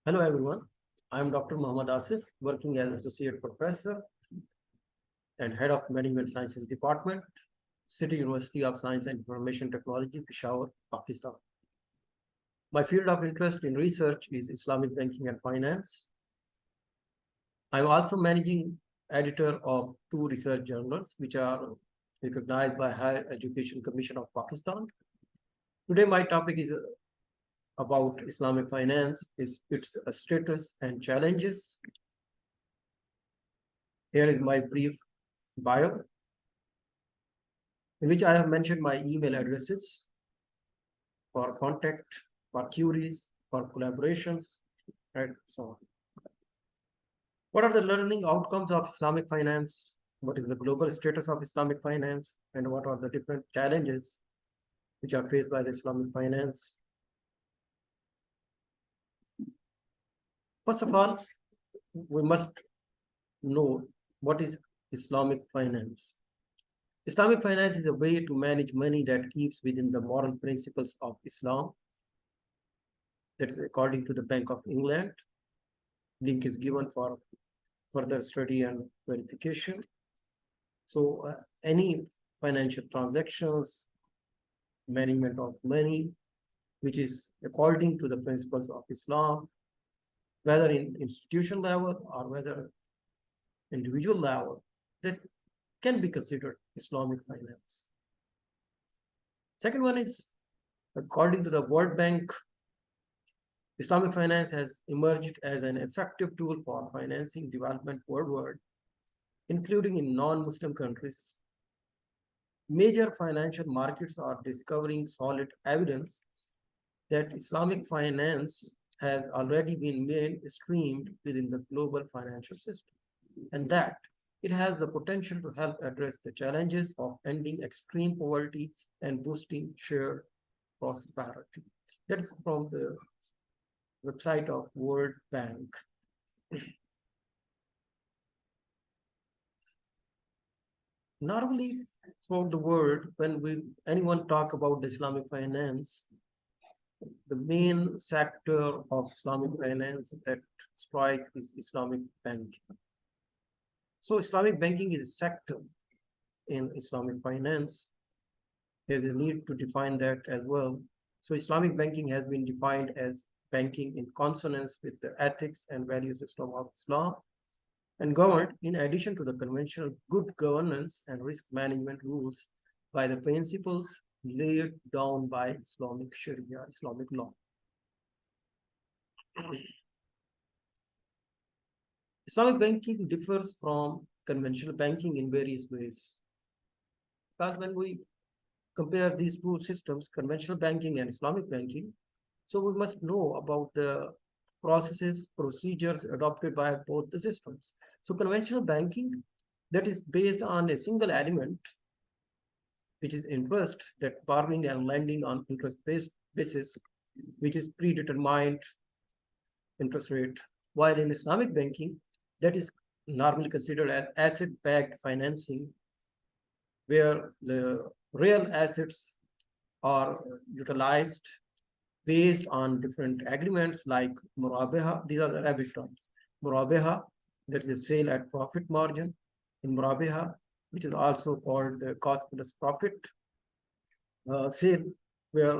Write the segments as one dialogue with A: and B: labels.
A: Hello everyone, I am Dr. Muhammad Asif, working as Associate Professor and Head of Management Sciences Department, City University of Science and Information Technology, Peshawar, Pakistan. My field of interest in research is Islamic banking and finance. I am also managing editor of two research journals, which are recognized by Higher Education Commission of Pakistan. Today, my topic is about Islamic finance, its status and challenges. Here is my brief bio, in which I have mentioned my email addresses for contact, for queries, for collaborations, and so on. What are the learning outcomes of Islamic finance? What is the global status of Islamic finance? And what are the different challenges which are faced by the Islamic finance? First of all, we must know what is Islamic finance. Islamic finance is a way to manage money that keeps within the moral principles of Islam. That is according to the Bank of England. Link is given for further study and verification. So any financial transactions, management of money, which is according to the principles of Islam, whether in institution level or whether individual level, that can be considered Islamic finance. Second one is, according to the World Bank, Islamic finance has emerged as an effective tool for financing development worldwide, including in non-Muslim countries. Major financial markets are discovering solid evidence that Islamic finance has already been mainstreamed within the global financial system, and that it has the potential to help address the challenges of ending extreme poverty and boosting shared prosperity. That is from the website of World Bank. Normally, throughout the world, when anyone talk about the Islamic finance, the main sector of Islamic finance that strike is Islamic banking. So Islamic banking is a sector in Islamic finance. There's a need to define that as well. So Islamic banking has been defined as banking in consonance with the ethics and value system of Islam, and governed in addition to the conventional good governance and risk management rules by the principles laid down by Islamic Sharia, Islamic law. Islamic banking differs from conventional banking in various ways. Because when we compare these two systems, conventional banking and Islamic banking, so we must know about the processes, procedures adopted by both the systems. So conventional banking, that is based on a single element, which is interest, that borrowing and lending on interest-based basis, which is predetermined interest rate. While in Islamic banking, that is normally considered as asset-backed financing, where the real assets are utilized based on different agreements like murabaha. These are the Arabic terms. Murabaha, that is a sale at profit margin. In murabaha, which is also called the cost plus profit sale, where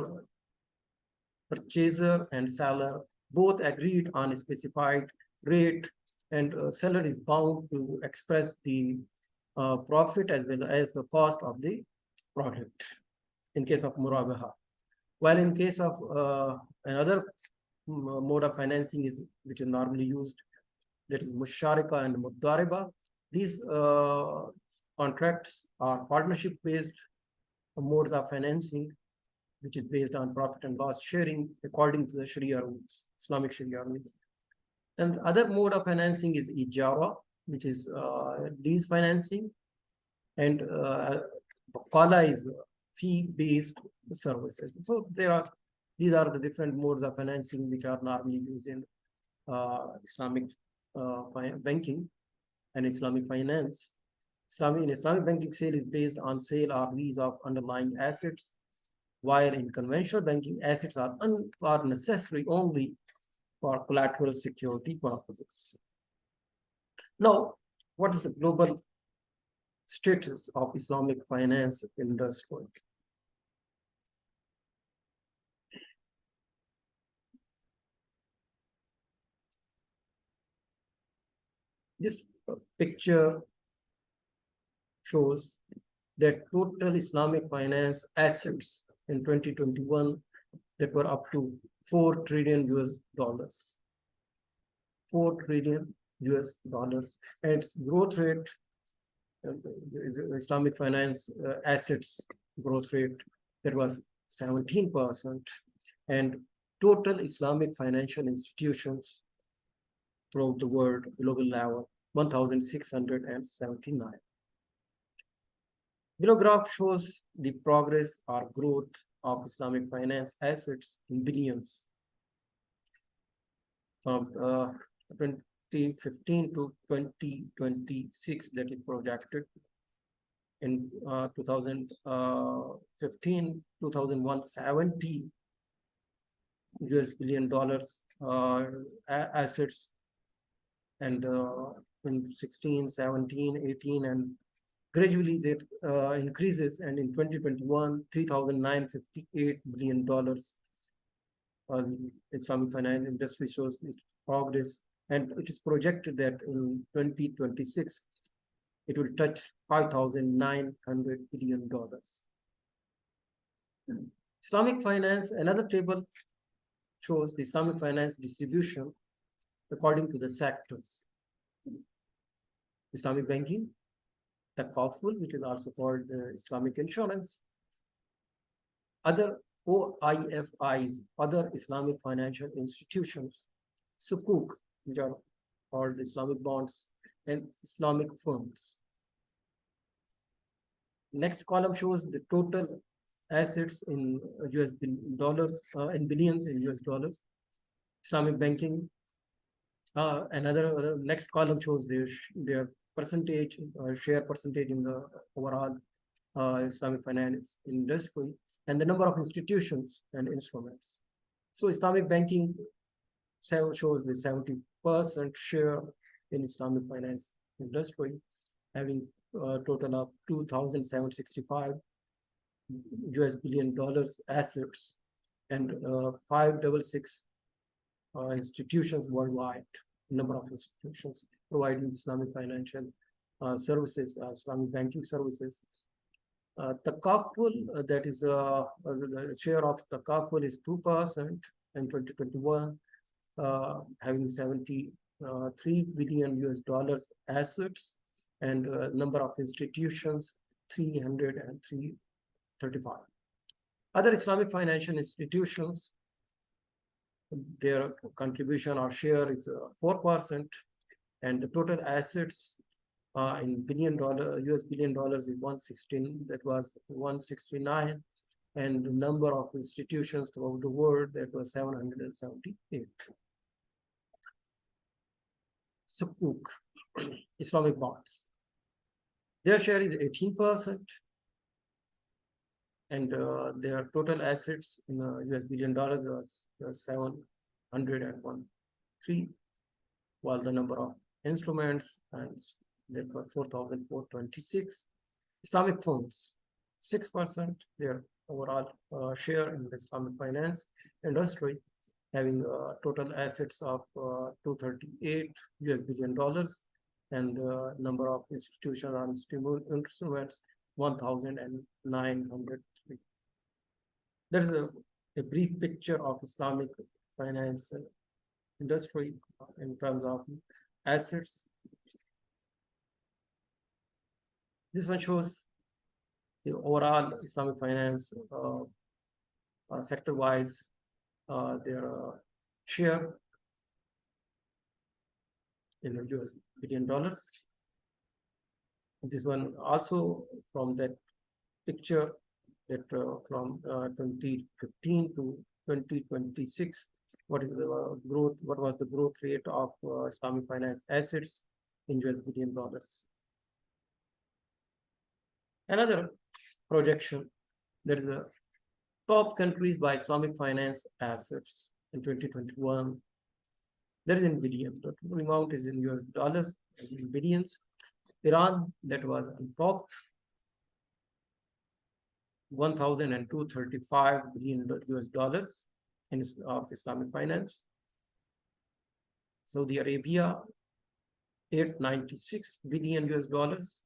A: purchaser and seller both agreed on a specified rate, and seller is bound to express the profit as well as the cost of the product in case of murabaha. While in case of another mode of financing is which is normally used, that is musharika and mudariba. These contracts are partnership-based modes of financing, which is based on profit and loss sharing according to the Sharia rules, Islamic Sharia rules. And other mode of financing is ijara, which is lease financing, and Qala is fee-based services. So these are the different modes of financing which are normally used in Islamic banking and Islamic finance. Islamic banking sale is based on sale or lease of underlying assets, while in conventional banking, assets are necessary only for collateral security purposes. Now, what is the global status of Islamic finance industry? This picture shows that total Islamic finance assets in 2021 that were up to 4 trillion US dollars. 4 trillion US dollars. And its growth rate, Islamic finance assets growth rate, that was 17%. And total Islamic financial institutions throughout the world, global level, 1,679. Below graph shows the progress or growth of Islamic finance assets in billions from 2015 to 2026, that is projected. In 2015, 2,170 US billion dollars assets, and in 16, 17, 18, and gradually that increases, and in 2021, $3,958 billion. Islamic finance industry shows its progress, and it is projected that in 2026, it will touch $5,900 billion. Islamic finance, another table shows the Islamic finance distribution according to the sectors. Islamic banking, Takaful, which is also called Islamic insurance, other OIFIs, other Islamic financial institutions, Sukuk, which are called Islamic bonds, and Islamic funds. Next column shows the total assets in US dollars, in billions in US dollars. Islamic banking. Another next column shows their percentage, share percentage in the overall Islamic finance industry, and the number of institutions and instruments. So Islamic banking shows the 70% share in Islamic finance industry, having a total of 2,765 US billion dollars assets, and 566 institutions worldwide, number of institutions providing Islamic financial services, Islamic banking services. Takaful, that is the share of Takaful is 2% in 2021, having 73 billion US dollars assets, and number of institutions 335. Other Islamic financial institutions, their contribution or share is 4%, and the total assets in US billion dollars is 116. That was 169, and the number of institutions throughout the world, that was 778. Sukuk, Islamic bonds, their share is 18%, and their total assets in US billion dollars was 701.3, while the number of instruments, and that was 4,426. Islamic funds, 6%, their overall share in the Islamic finance industry, having total assets of 238 US billion dollars, and number of institutions and instruments 1,903. There is a brief picture of Islamic finance industry in terms of assets. This one shows the overall Islamic finance sector-wise, their share in the US billion dollars. This one also from that picture, that from 2015 to 2026, what is the growth? What was the growth rate of Islamic finance assets in US billion dollars? Another projection, there is a top countries by Islamic finance assets in 2021. That is in billions. The total amount is in US dollars, in billions. Iran, that was on top, 1,235 billion US dollars in Islamic finance. Saudi Arabia, 896 billion US dollars.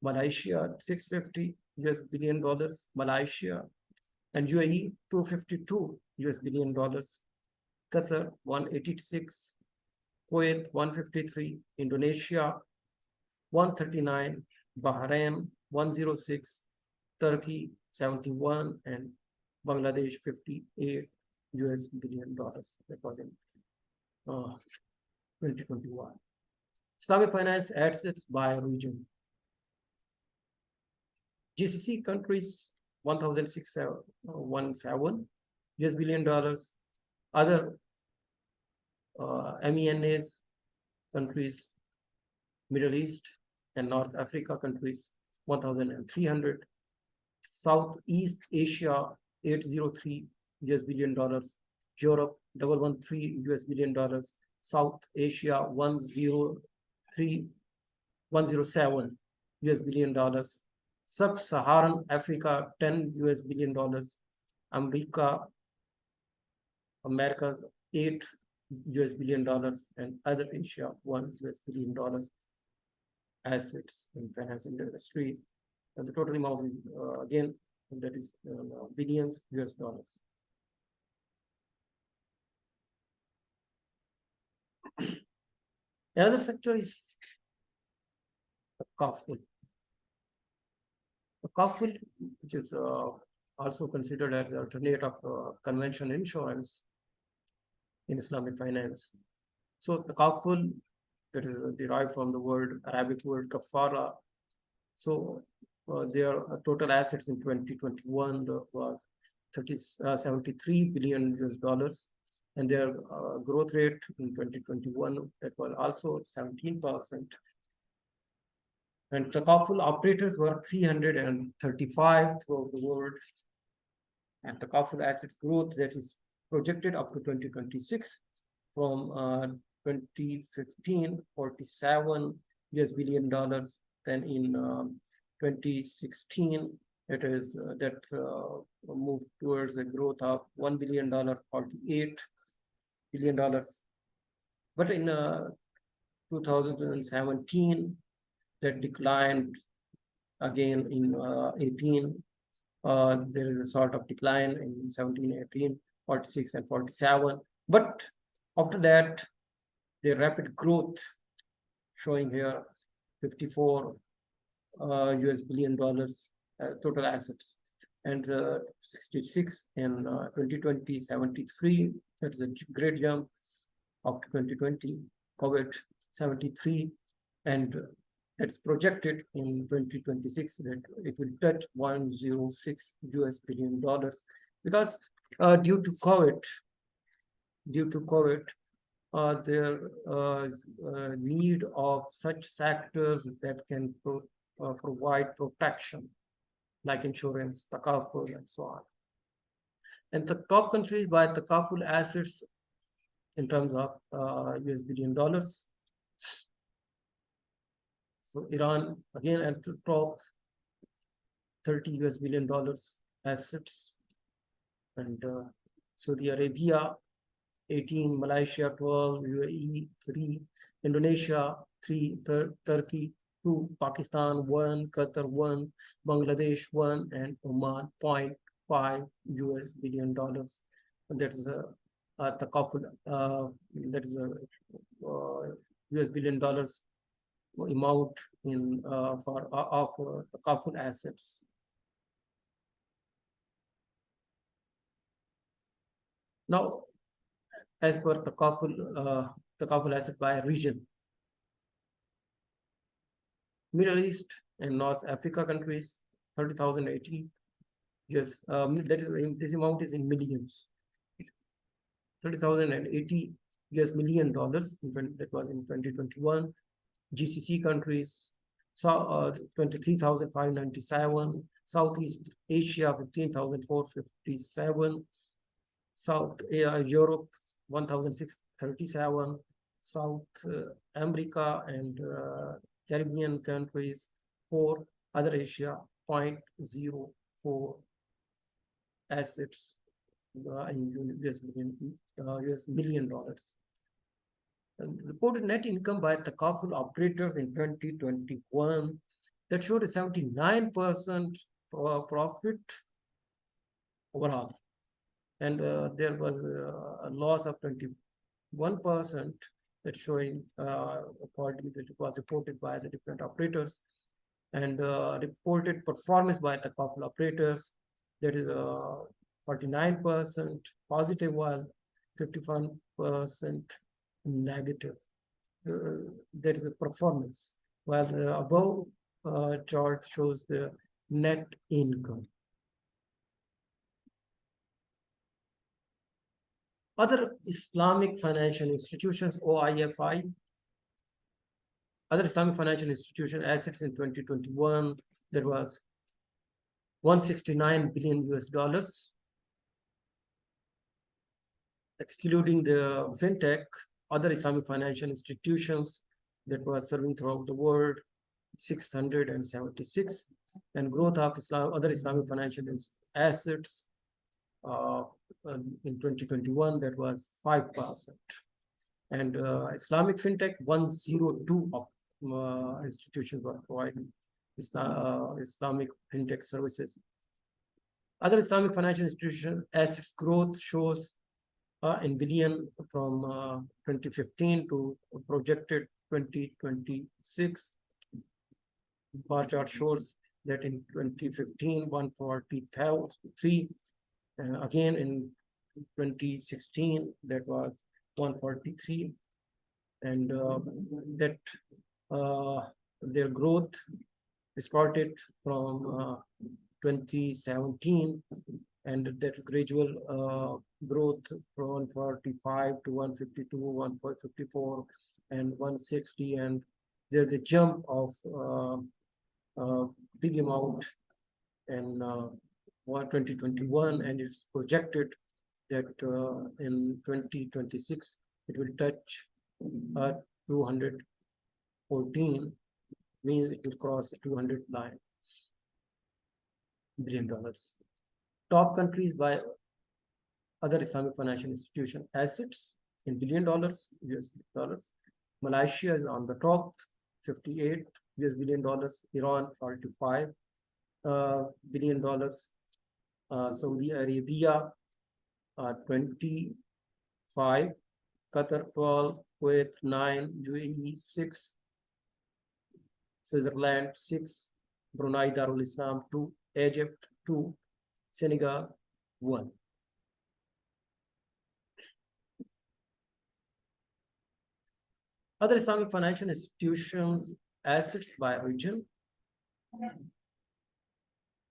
A: Malaysia, 650 US billion dollars. Malaysia and UAE, 252 US billion dollars. Qatar, 186. Kuwait, 153. Indonesia, 139. Bahrain, 106. Turkey, 71. And Bangladesh, 58 US billion dollars. That was in 2021. Islamic finance assets by region. GCC countries, 1,617 US billion dollars. Other MENAs countries, Middle East and North Africa countries, 1,300. Southeast Asia, 803 US billion dollars. Europe, 113 US billion dollars. South Asia, 107 US billion dollars. Sub-Saharan Africa, 10 US billion dollars. America, 8 US billion dollars, and other Asia, 1 US billion dollars assets in financing industry. And the total amount is again, that is billions US dollars. Another sector is the kaful. The kaful, which is also considered as the alternate of conventional insurance in Islamic finance. So the kaful, that is derived from the Arabic word kafara. So their total assets in 2021 was 73 billion US dollars, and their growth rate in 2021 that was also 17%. And the kaful operators were 335 throughout the world, and the kaful assets growth that is projected up to 2026 from 2015, 47 US billion dollars. Then in 2016, it is that moved towards a growth of $1 billion, 48 billion dollars. But in 2017, that declined again in 18. There is a sort of decline in 17, 18, 46, and 47. But after that, the rapid growth showing here 54 US billion dollars total assets, and 66 in 2020, 73. That is a great jump after 2020. COVID, 73, and it's projected in 2026 that it will touch 106 US billion dollars, because due to COVID, their need of such sectors that can provide protection, like insurance, takaful, and so on. And the top countries by takaful assets in terms of US billion dollars. So Iran, again at the top, 30 US billion dollars assets. And Saudi Arabia, 18, Malaysia, 12, UAE, 3, Indonesia, 3, Turkey, 2, Pakistan, 1, Qatar, 1, Bangladesh, 1, and Oman, 0.5 US billion dollars. And that is the kaful, that is a US billion dollars amount in for the kaful assets. Now, as per the kaful asset by region, Middle East and North Africa countries, 30,080. Yes, that is this amount is in millions. 30,080 US million dollars. That was in 2021. GCC countries, so 23,597. Southeast Asia, 15,457. South Europe, 1,637, South America and Caribbean countries 4, other Asia 0.04 assets in US billion dollars. And reported net income by the takaful operators in 2021 that showed a 79% profit overall, and there was a loss of 21% that showing according that it was reported by the different operators, and reported performance by the takaful operators that is 49% positive while 51% negative. That is a performance, while the above chart shows the net income. Other Islamic financial institutions, OIFI, other Islamic financial institution assets in 2021, there was 169 billion US dollars. Excluding the fintech, other Islamic financial institutions that were serving throughout the world, 676, and growth of other Islamic financial assets in 2021, that was 5%. And Islamic fintech, 102 institutions were providing Islamic fintech services. Other Islamic financial institution assets growth shows in billion from 2015 to projected 2026. Bar chart shows that in 2015, 143, again in 2016, that was 143, and that their growth started from 2017, and that gradual growth from 145 to 152, 154, and 160, and there's a jump of big amount in 2021, and it's projected that in 2026 it will touch 214, means it will cross $200 billion. Top countries by other Islamic financial institution assets in billion dollars, US dollars. Malaysia is on the top, 58 US billion dollars. Iran, 45 billion dollars. Saudi Arabia, 25. Qatar, 12. Kuwait, 9. UAE, 6. Switzerland, 6. Brunei Darul Islam, 2. Egypt, 2. Senegal, 1. Other Islamic financial institutions assets by region.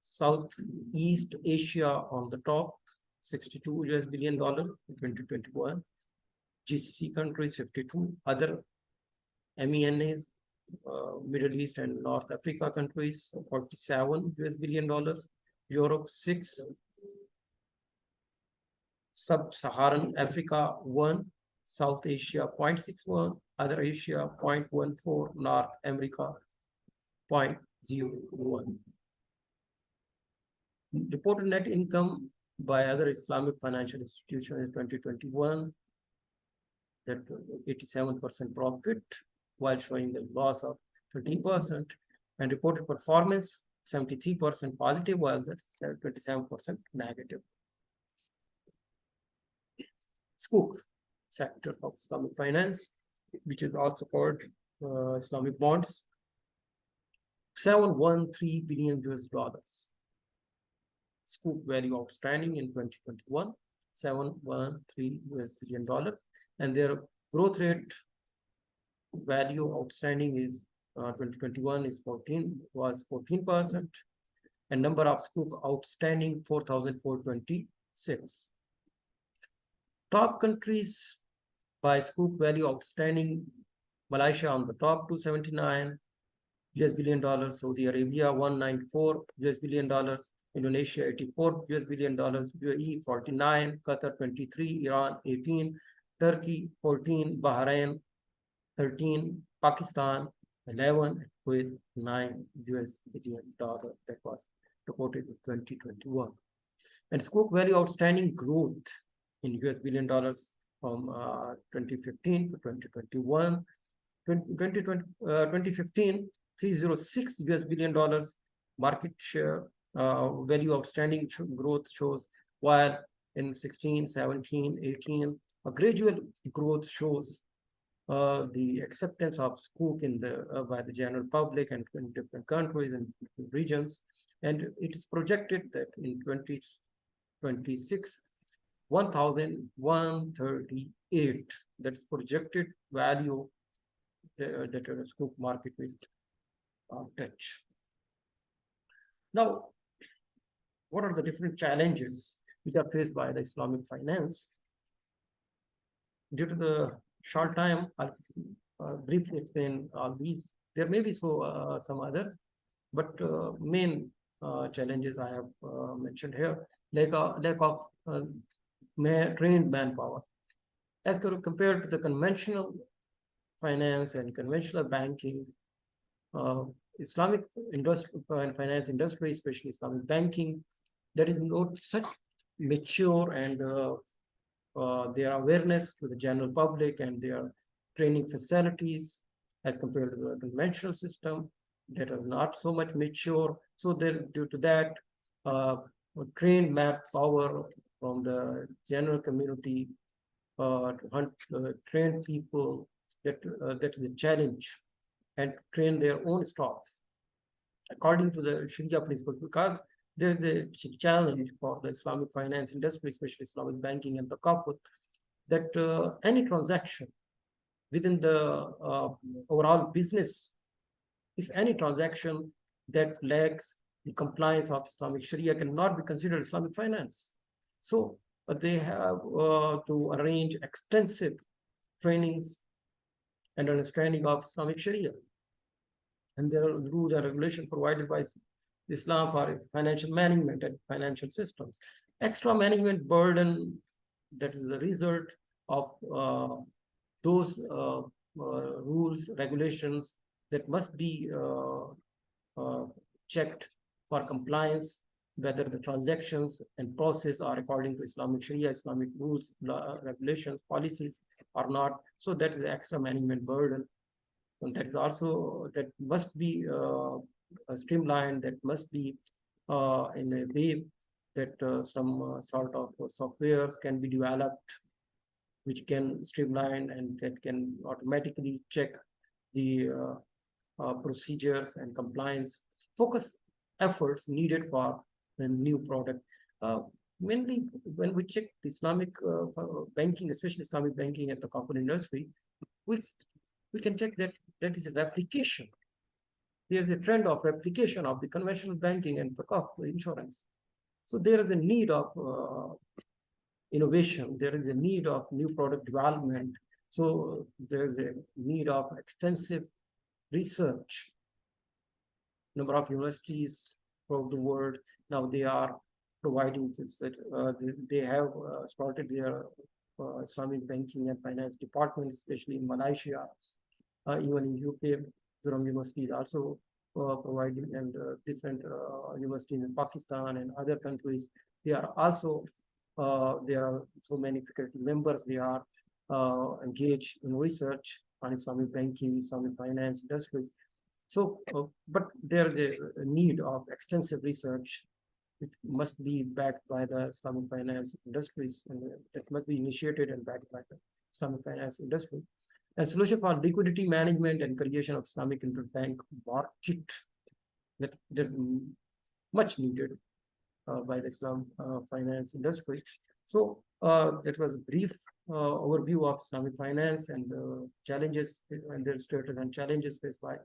A: Southeast Asia on the top, 62 US billion dollars in 2021. GCC countries, 52. Other MENAs, Middle East and North Africa countries, 47 US billion dollars. Europe, 6. Sub-Saharan Africa, 1. South Asia, 0.61. Other Asia, 0.14. North America, 0.01. Reported net income by other Islamic financial institutions in 2021, that 87% profit, while showing the loss of 13%, and reported performance 73% positive, while that's 27% negative. Scoop sector of Islamic finance, which is also called Islamic bonds, 713 billion US dollars. Scoop value outstanding in 2021, 713 US billion dollars, and their growth rate value outstanding is 2021 is 14%, and number of Scoop outstanding 4,426. Top countries by Scoop value outstanding: Malaysia on the top, 279 US billion dollars. Saudi Arabia, 194 US billion dollars. Indonesia, 84 US billion dollars. UAE, 49. Qatar, 23. Iran, 18. Turkey 14, Bahrain 13, Pakistan 11, with $9 billion that was reported in 2021. And spoke very outstanding growth in US billion dollars from 2015 to 2021. 2015, $306 billion market share, very outstanding growth shows, while in 16, 17, 18, a gradual growth shows the acceptance of Skook in the by the general public and in different countries and regions. And it is projected that in 2026, 1,138, that's projected value that a Skook market will touch. Now, what are the different challenges which are faced by the Islamic finance? Due to the short time, I'll briefly explain all these. There may be some others, but main challenges I have mentioned here: lack of trained manpower. As compared to the conventional finance and conventional banking, Islamic industry and finance industry, especially Islamic banking, that is not such mature, and their awareness to the general public and their training facilities as compared to the conventional system that are not so much mature. So due to that, trained manpower from the general community to hunt trained people, that is a challenge, and train their own staff according to the Sharia principle, because there is a challenge for the Islamic finance industry, especially Islamic banking and the Kafut, that any transaction within the overall business, if any transaction that lacks the compliance of Islamic Sharia, cannot be considered Islamic finance. So they have to arrange extensive trainings and understanding of Islamic Sharia. And there are rules and regulations provided by Islam for financial management and financial systems. Extra management burden, that is the result of those rules, regulations that must be checked for compliance, whether the transactions and process are according to Islamic Sharia, Islamic rules, regulations, policies or not. So that is the extra management burden. And that is also, that must be streamlined, that must be in a way that some sort of softwares can be developed which can streamline and that can automatically check the procedures and compliance. Focus efforts needed for the new product. Mainly when we check the Islamic banking, especially Islamic banking at the corporate industry, we can check that that is a replication. There's a trend of replication of the conventional banking and the corporate insurance. So there is a need of innovation. There is a need of new product development. So there is a need of extensive research. Number of universities throughout the world, now they are providing this, that they have started their Islamic banking and finance departments, especially in Malaysia, even in UK. Durham University is also providing, and different universities in Pakistan and other countries. They are also, there are so many faculty members, they are engaged in research on Islamic banking, Islamic finance industries. So, but there is a need of extensive research. It must be backed by the Islamic finance industries, and it must be initiated and backed by the Islamic finance industry. And solution for liquidity management and creation of Islamic interbank market, that is much needed by the Islam finance industry. So that was a brief overview of Islamic finance and challenges and their status and challenges faced by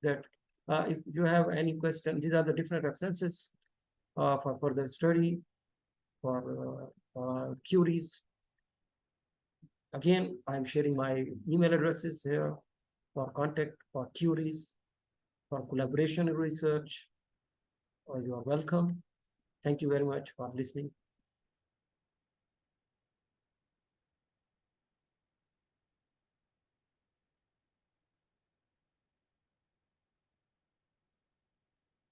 A: that. If you have any question, these are the different references for further study, for queries. Again, I'm sharing my email addresses here for contact, for queries, for collaboration and research. You are welcome. Thank you very much for listening.